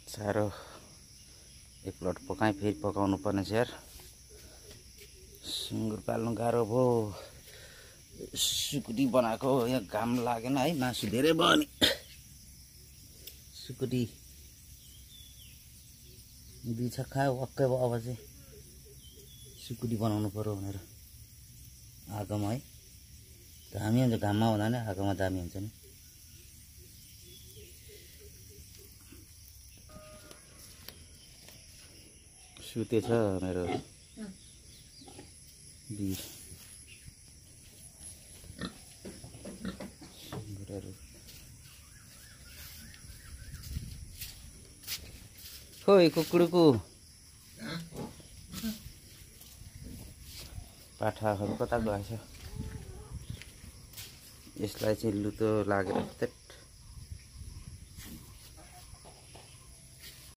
साह्रो एकपल्ट पकाएँ फेरि पकाउनु पर्ने छ यार। सुँगुर पाल्नु गाह्रो भयो। सुकुटी बनाएको यहाँ घाम लागेन है, मासु धेरै भयो नि। सुकुटी दुई छ खायो वाक्कै भयो। अब चाहिँ सुकुटी बनाउनु पर्यो भनेर आगोमा है। दामी हुन्छ, घाममा हुँदा नि आगोमा दामी हुन्छ नि। सुतेछ मेरो बिर। खोइ कुकुरको पाठाहरू कता गएछ? यसलाई चाहिँ लुतो लागेर